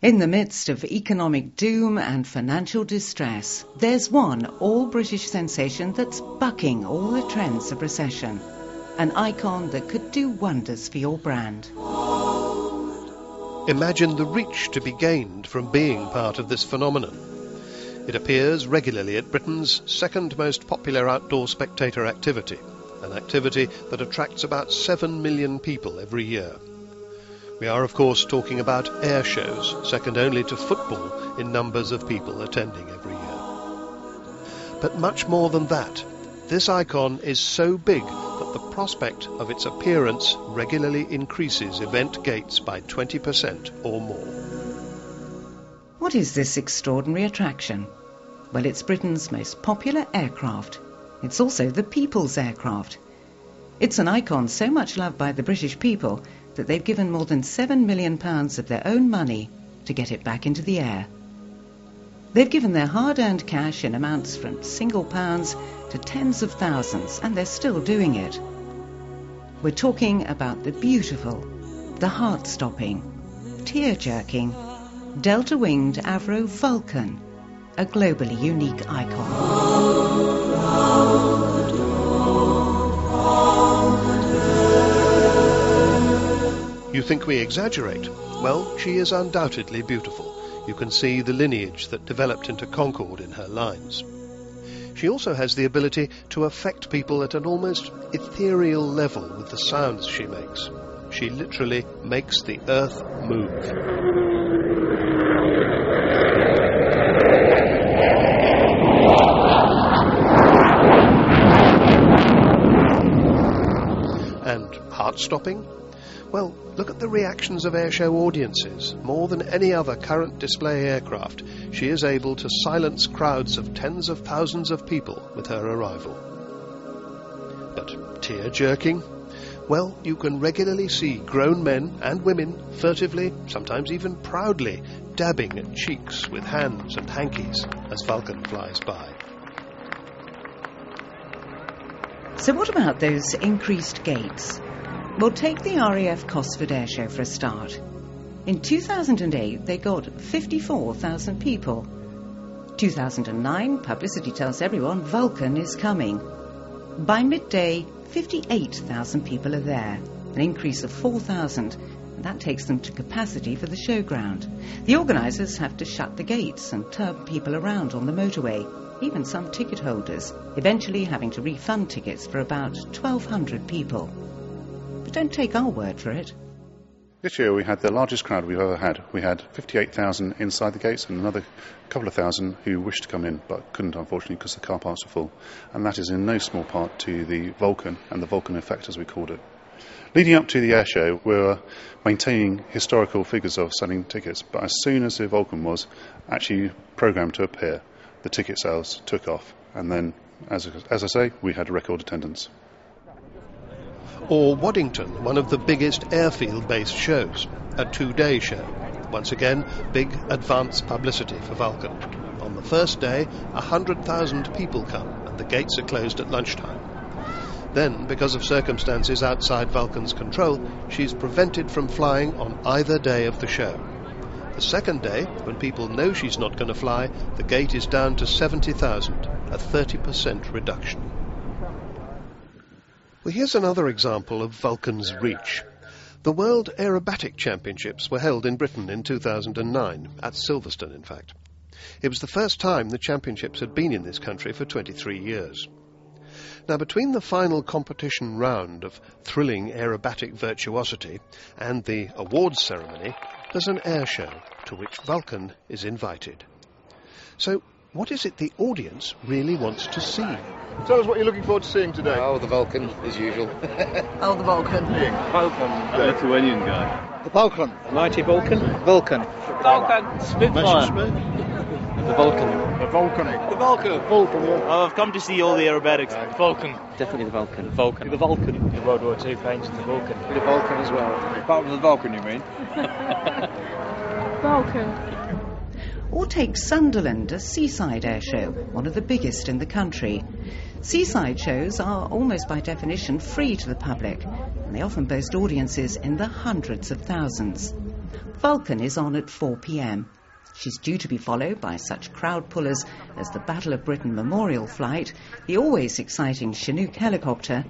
In the midst of economic doom and financial distress, there's one all-British sensation that's bucking all the trends of recession. An icon that could do wonders for your brand. Imagine the reach to be gained from being part of this phenomenon. It appears regularly at Britain's second most popular outdoor spectator activity, an activity that attracts about 7 million people every year. We are, of course, talking about air shows, second only to football in numbers of people attending every year. But much more than that, this icon is so big that the prospect of its appearance regularly increases event gates by 20% or more. What is this extraordinary attraction? Well, it's Britain's most popular aircraft. It's also the people's aircraft. It's an icon so much loved by the British people that they've given more than £7 million of their own money to get it back into the air. They've given their hard-earned cash in amounts from single pounds to tens of thousands, and they're still doing it. We're talking about the beautiful, the heart-stopping, tear-jerking, delta-winged Avro Vulcan, a globally unique icon. You think we exaggerate? Well, she is undoubtedly beautiful. You can see the lineage that developed into Concorde in her lines. She also has the ability to affect people at an almost ethereal level with the sounds she makes. She literally makes the earth move. And heart-stopping? Well, look at the reactions of airshow audiences. More than any other current display aircraft, she is able to silence crowds of tens of thousands of people with her arrival. But tear-jerking? Well, you can regularly see grown men and women furtively, sometimes even proudly, dabbing at cheeks with hands and hankies as Vulcan flies by. So what about those increased gates? Well, take the RAF Cosford Airshow for a start. In 2008, they got 54,000 people. 2009, publicity tells everyone Vulcan is coming. By midday, 58,000 people are there, an increase of 4,000, and that takes them to capacity for the showground. The organisers have to shut the gates and turn people around on the motorway, even some ticket holders, eventually having to refund tickets for about 1,200 people. But don't take our word for it. This year we had the largest crowd we've ever had. We had 58,000 inside the gates and another couple of thousand who wished to come in but couldn't, unfortunately, because the car parks were full. And that is in no small part to the Vulcan and the Vulcan effect, as we called it. Leading up to the air show, we were maintaining historical figures of selling tickets, but as soon as the Vulcan was actually programmed to appear, the ticket sales took off. And then, as I say, we had a record attendance. Or Waddington, one of the biggest airfield-based shows, a 2-day show. Once again, big advance publicity for Vulcan. On the first day, 100,000 people come, and the gates are closed at lunchtime. Then, because of circumstances outside Vulcan's control, she's prevented from flying on either day of the show. The second day, when people know she's not going to fly, the gate is down to 70,000, a 30% reduction. Well, here's another example of Vulcan's reach. The World Aerobatic Championships were held in Britain in 2009, at Silverstone in fact. It was the first time the championships had been in this country for 23 years. Now, between the final competition round of thrilling aerobatic virtuosity and the awards ceremony, there's an air show to which Vulcan is invited. So, what is it the audience really wants to see? Tell us what you're looking forward to seeing today. Oh, the Vulcan, as usual. Oh, the Vulcan. Vulcan, the Lithuanian guy. The Vulcan. The mighty Vulcan. Vulcan. Vulcan. Spitfire. The Vulcan. The Vulcan. The Vulcan. Vulcan, yeah. Oh, I've come to see all the aerobatics. Vulcan. Definitely the Vulcan. Vulcan. The Vulcan. The World War II planes, the Vulcan. The Vulcan as well. Apart from the Vulcan, you mean? Vulcan. Or take Sunderland, a seaside air show, one of the biggest in the country. Seaside shows are almost by definition free to the public, and they often boast audiences in the hundreds of thousands. Vulcan is on at 4 p.m. She's due to be followed by such crowd pullers as the Battle of Britain Memorial Flight, the always exciting Chinook helicopter,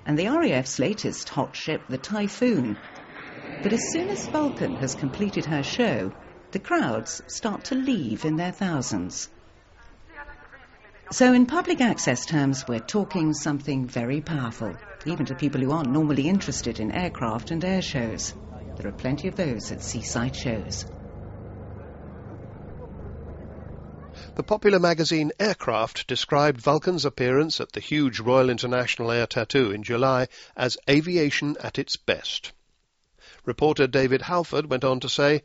and the RAF's latest hot ship, the Typhoon. But as soon as Vulcan has completed her show, the crowds start to leave in their thousands. So in public access terms, we're talking something very powerful, even to people who aren't normally interested in aircraft and air shows. There are plenty of those at seaside shows. The popular magazine Aircraft described Vulcan's appearance at the huge Royal International Air Tattoo in July as aviation at its best. Reporter David Halford went on to say,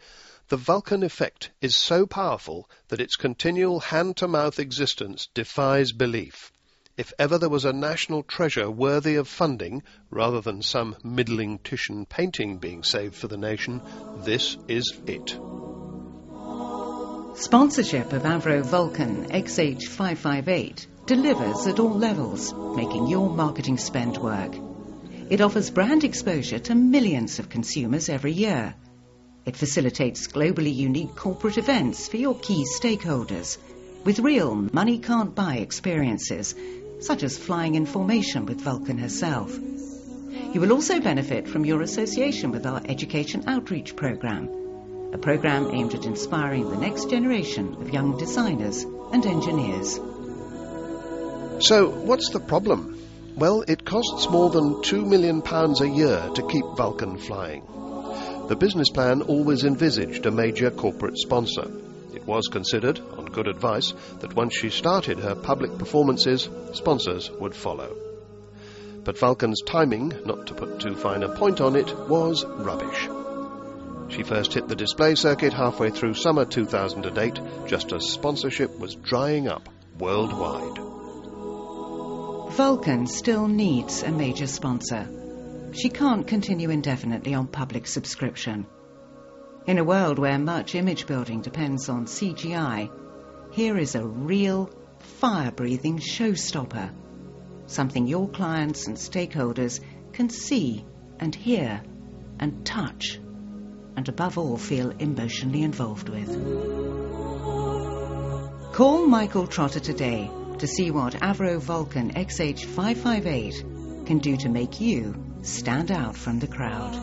"The Vulcan effect is so powerful that its continual hand-to-mouth existence defies belief. If ever there was a national treasure worthy of funding, rather than some middling Titian painting being saved for the nation, this is it." Sponsorship of Avro Vulcan XH558 delivers at all levels, making your marketing spend work. It offers brand exposure to millions of consumers every year. It facilitates globally unique corporate events for your key stakeholders, with real money-can't-buy experiences, such as flying in formation with Vulcan herself. You will also benefit from your association with our Education Outreach Programme, a programme aimed at inspiring the next generation of young designers and engineers. So, what's the problem? Well, it costs more than £2 million a year to keep Vulcan flying. The business plan always envisaged a major corporate sponsor. It was considered, on good advice, that once she started her public performances, sponsors would follow. But Vulcan's timing, not to put too fine a point on it, was rubbish. She first hit the display circuit halfway through summer 2008, just as sponsorship was drying up worldwide. Vulcan still needs a major sponsor. She can't continue indefinitely on public subscription. In a world where much image building depends on CGI, here is a real, fire-breathing showstopper. Something your clients and stakeholders can see and hear and touch, and above all feel emotionally involved with. Call Michael Trotter today to see what Avro Vulcan XH558 can do to make you stand out from the crowd.